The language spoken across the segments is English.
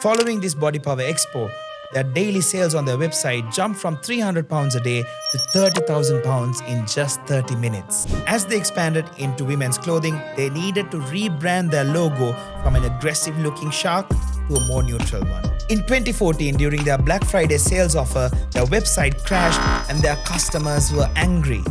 Following this Body Power Expo, their daily sales on their website jumped from £300 a day to £30,000 in just 30 minutes. As they expanded into women's clothing, they needed to rebrand their logo from an aggressive-looking shark to a more neutral one. In 2014, during their Black Friday sales offer, their website crashed and their customers were angry.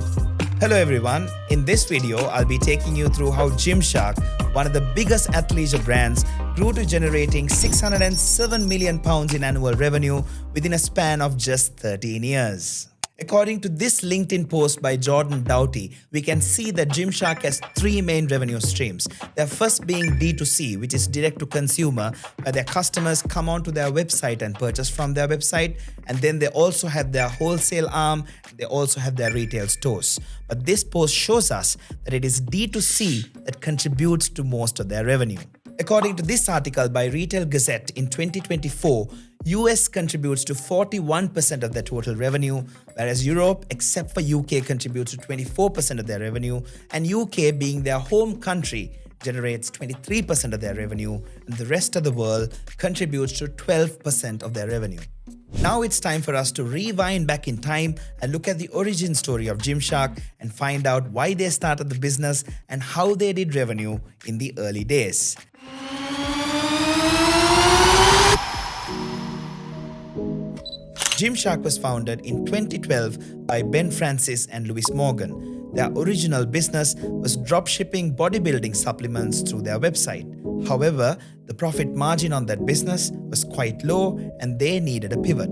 Hello everyone, in this video I'll be taking you through how Gymshark, one of the biggest athleisure brands, grew to generating £607 million in annual revenue within a span of just 13 years. According to this LinkedIn post by Jordan Doughty, we can see that Gymshark has three main revenue streams. Their first being D2C, which is direct to consumer, where their customers come onto their website and purchase from their website. And then they also have their wholesale arm, they also have their retail stores. But this post shows us that it is D2C that contributes to most of their revenue. According to this article by Retail Gazette, in 2024, US contributes to 41% of their total revenue, whereas Europe, except for UK, contributes to 24% of their revenue, and UK, being their home country, generates 23% of their revenue, and the rest of the world contributes to 12% of their revenue. Now it's time for us to rewind back in time and look at the origin story of Gymshark and find out why they started the business and how they did revenue in the early days. Gymshark was founded in 2012 by Ben Francis and Louis Morgan. Their original business was dropshipping bodybuilding supplements through their website. However, the profit margin on that business was quite low and they needed a pivot.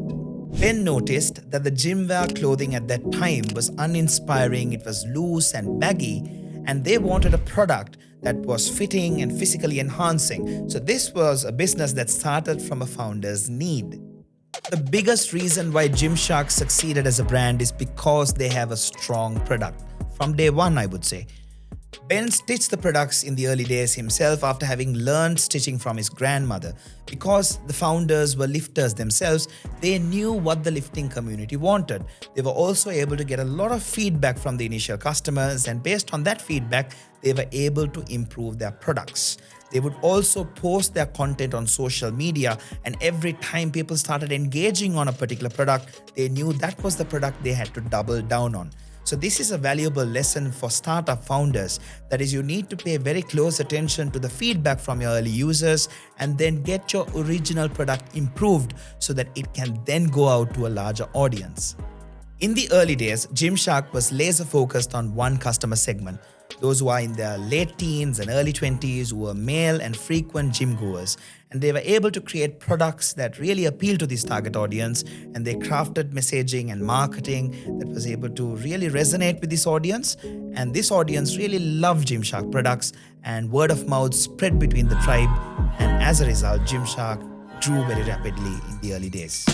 Ben noticed that the gymwear clothing at that time was uninspiring, it was loose and baggy, and they wanted a product that was fitting and physically enhancing. So this was a business that started from a founder's need. The biggest reason why Gymshark succeeded as a brand is because they have a strong product. From day one, I would say. Ben stitched the products in the early days himself after having learned stitching from his grandmother. Because the founders were lifters themselves, they knew what the lifting community wanted. They were also able to get a lot of feedback from the initial customers, and based on that feedback, they were able to improve their products. They would also post their content on social media, and every time people started engaging on a particular product, they knew that was the product they had to double down on. So this is a valuable lesson for startup founders. That is, you need to pay very close attention to the feedback from your early users and then get your original product improved so that it can then go out to a larger audience. In the early days, Gymshark was laser focused on one customer segment. Those who are in their late teens and early 20s who were male and frequent gym goers. And they were able to create products that really appeal to this target audience, and they crafted messaging and marketing that was able to really resonate with this audience. And this audience really loved Gymshark products, and word of mouth spread between the tribe. And as a result, Gymshark grew very rapidly in the early days.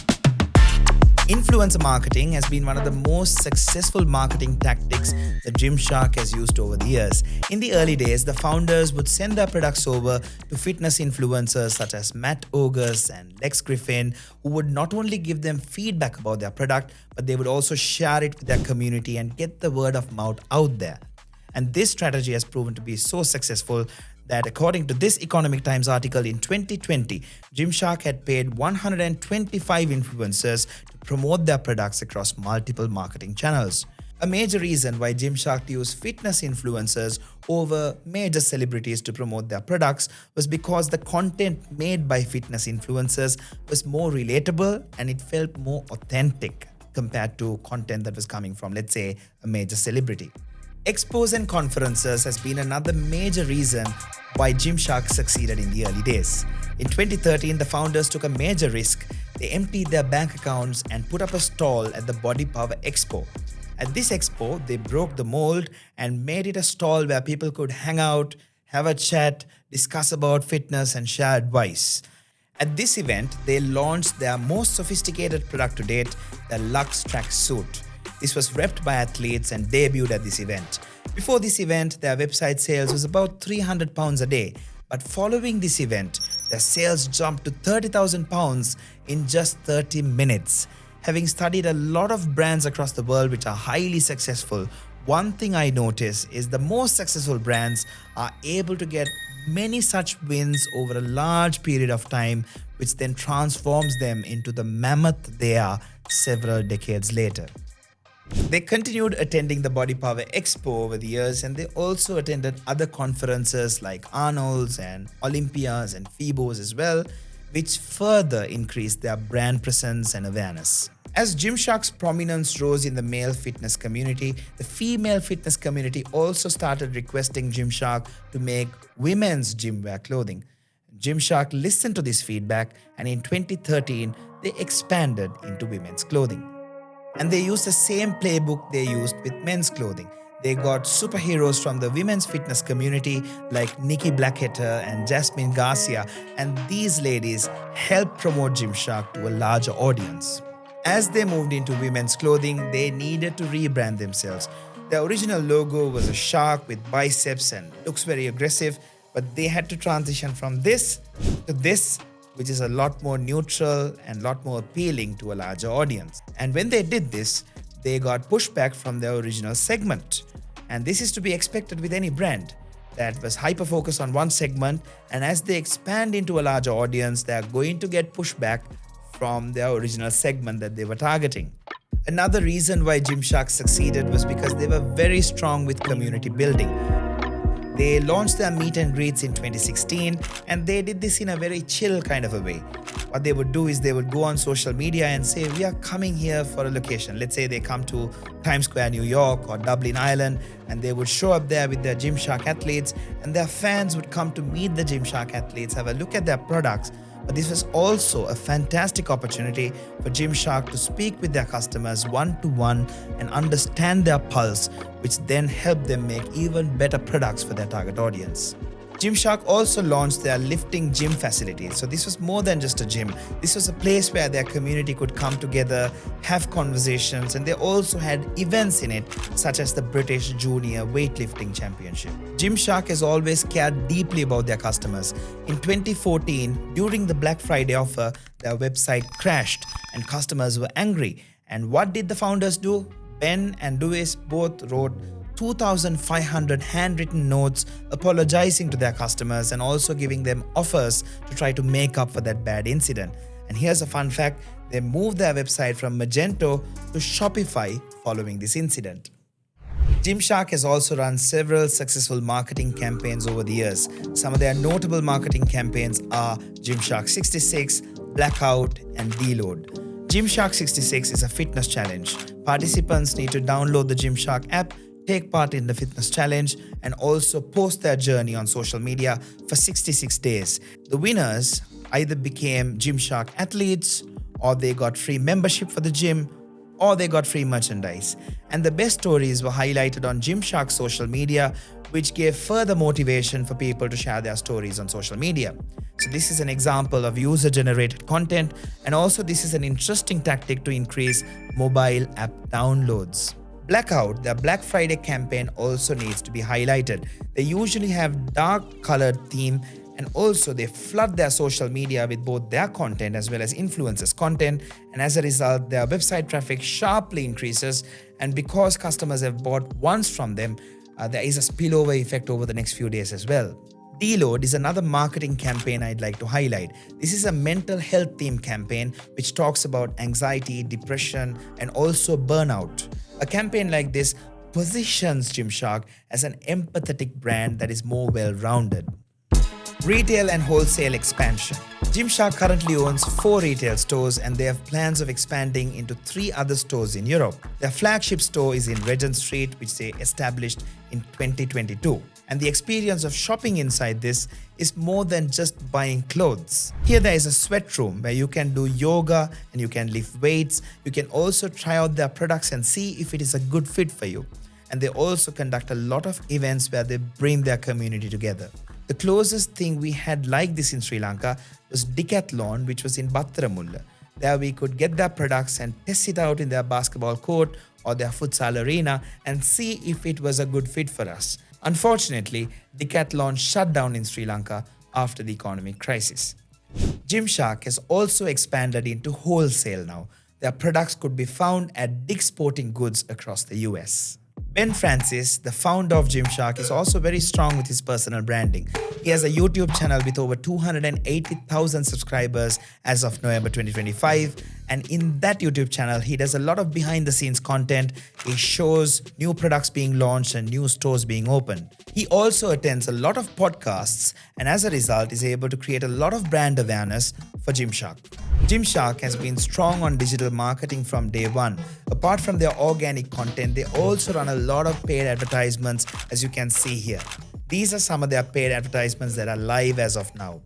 Influencer marketing has been one of the most successful marketing tactics that Gymshark has used over the years. In the early days, the founders would send their products over to fitness influencers such as Matt August and Lex Griffin, who would not only give them feedback about their product, but they would also share it with their community and get the word of mouth out there. And this strategy has proven to be so successful that according to this Economic Times article in 2020, Gymshark had paid 125 influencers to promote their products across multiple marketing channels. A major reason why Gymshark used fitness influencers over major celebrities to promote their products was because the content made by fitness influencers was more relatable and it felt more authentic compared to content that was coming from, let's say, a major celebrity. Expos and conferences has been another major reason why Gymshark succeeded in the early days. In 2013, the founders took a major risk. They emptied their bank accounts and put up a stall at the Body Power Expo. At this expo, they broke the mold and made it a stall where people could hang out, have a chat, discuss about fitness and share advice. At this event, they launched their most sophisticated product to date, the Lux Track Suit. This was repped by athletes and debuted at this event. Before this event, their website sales was about £300 a day. But following this event, their sales jumped to £30,000 in just 30 minutes. Having studied a lot of brands across the world which are highly successful, one thing I notice is the most successful brands are able to get many such wins over a large period of time which then transforms them into the mammoth they are several decades later. They continued attending the Body Power Expo over the years, and they also attended other conferences like Arnold's and Olympias and FIBOs as well, which further increased their brand presence and awareness. As Gymshark's prominence rose in the male fitness community, the female fitness community also started requesting Gymshark to make women's gymwear clothing. Gymshark listened to this feedback, and in 2013, they expanded into women's clothing. And they used the same playbook they used with men's clothing. They got superheroes from the women's fitness community like Nikki Blackketter and Jasmine Garcia, and these ladies helped promote Gymshark to a larger audience. As they moved into women's clothing, they needed to rebrand themselves. The original logo was a shark with biceps and looks very aggressive, but they had to transition from this to this, which is a lot more neutral and a lot more appealing to a larger audience. And when they did this, they got pushback from their original segment. And this is to be expected with any brand that was hyper-focused on one segment, and as they expand into a larger audience, they are going to get pushback from their original segment that they were targeting. Another reason why Gymshark succeeded was because they were very strong with community building. They launched their meet and greets in 2016, and they did this in a very chill kind of a way. What they would do is they would go on social media and say, we are coming here for a location. Let's say they come to Times Square, New York or Dublin, Ireland, and they would show up there with their Gymshark athletes, and their fans would come to meet the Gymshark athletes, have a look at their products. But this was also a fantastic opportunity for Gymshark to speak with their customers one-to-one and understand their pulse, which then helped them make even better products for their target audience. Gymshark also launched their lifting gym facilities. So this was more than just a gym. This was a place where their community could come together, have conversations, and they also had events in it, such as the British Junior Weightlifting Championship. Gymshark has always cared deeply about their customers. In 2014, during the Black Friday offer, their website crashed and customers were angry. And what did the founders do? Ben and Lewis both wrote 2,500 handwritten notes apologizing to their customers and also giving them offers to try to make up for that bad incident. And here's a fun fact, they moved their website from Magento to Shopify following this incident. Gymshark has also run several successful marketing campaigns over the years. Some of their notable marketing campaigns are Gymshark 66, Blackout, and Deload. Gymshark 66 is a fitness challenge. Participants need to download the Gymshark app, take part in the fitness challenge, and also post their journey on social media for 66 days. The winners either became Gymshark athletes, or they got free membership for the gym, or they got free merchandise. And the best stories were highlighted on Gymshark social media, which gave further motivation for people to share their stories on social media. So this is an example of user-generated content, and also this is an interesting tactic to increase mobile app downloads. Blackout, their Black Friday campaign, also needs to be highlighted. They usually have dark colored theme, and also they flood their social media with both their content as well as influencers' content, and as a result their website traffic sharply increases, and because customers have bought once from them, there is a spillover effect over the next few days as well. Deload is another marketing campaign I'd like to highlight. This is a mental health themed campaign which talks about anxiety, depression, and also burnout. A campaign like this positions Gymshark as an empathetic brand that is more well-rounded. Retail and wholesale expansion. Gymshark currently owns 4 retail stores, and they have plans of expanding into 3 other stores in Europe. Their flagship store is in Regent Street, which they established in 2022. And the experience of shopping inside this is more than just buying clothes. Here there is a sweat room where you can do yoga and you can lift weights. You can also try out their products and see if it is a good fit for you. And they also conduct a lot of events where they bring their community together. The closest thing we had like this in Sri Lanka was Decathlon, which was in Battaramulla. There we could get their products and test it out in their basketball court or their futsal arena and see if it was a good fit for us. Unfortunately, Decathlon shut down in Sri Lanka after the economic crisis. Gymshark has also expanded into wholesale now. Their products could be found at Dick's Sporting Goods across the US. Ben Francis, the founder of Gymshark, is also very strong with his personal branding. He has a YouTube channel with over 280,000 subscribers as of November 2025. And in that YouTube channel, he does a lot of behind the scenes content. He shows new products being launched and new stores being opened. He also attends a lot of podcasts and as a result is able to create a lot of brand awareness for Gymshark. Gymshark has been strong on digital marketing from day one. Apart from their organic content, they also run a lot of paid advertisements, as you can see here. These are some of their paid advertisements that are live as of now.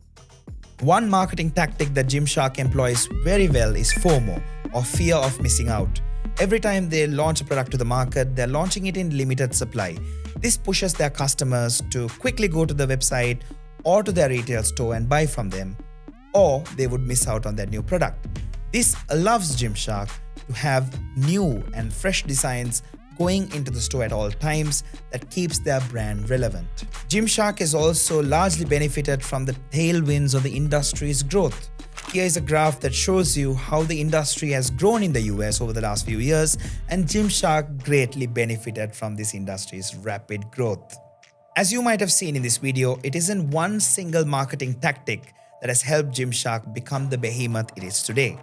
One marketing tactic that Gymshark employs very well is FOMO, or fear of missing out. Every time they launch a product to the market, they're launching it in limited supply. This pushes their customers to quickly go to the website or to their retail store and buy from them, or they would miss out on their new product. This allows Gymshark to have new and fresh designs going into the store at all times that keeps their brand relevant. Gymshark has also largely benefited from the tailwinds of the industry's growth. Here is a graph that shows you how the industry has grown in the US over the last few years, and Gymshark greatly benefited from this industry's rapid growth. As you might have seen in this video, it isn't one single marketing tactic that has helped Gymshark become the behemoth it is today.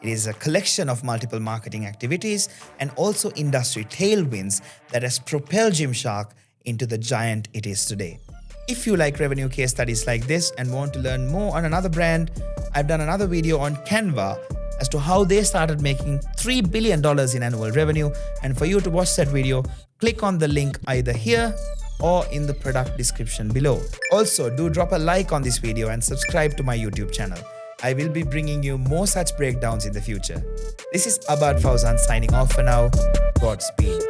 It is a collection of multiple marketing activities and also industry tailwinds that has propelled Gymshark into the giant it is today. If you like revenue case studies like this and want to learn more on another brand, I've done another video on Canva as to how they started making $3 billion in annual revenue. And for you to watch that video, click on the link either here or in the product description below. Also, do drop a like on this video and subscribe to my YouTube channel. I will be bringing you more such breakdowns in the future. This is Abad Fauzan signing off for now. Godspeed.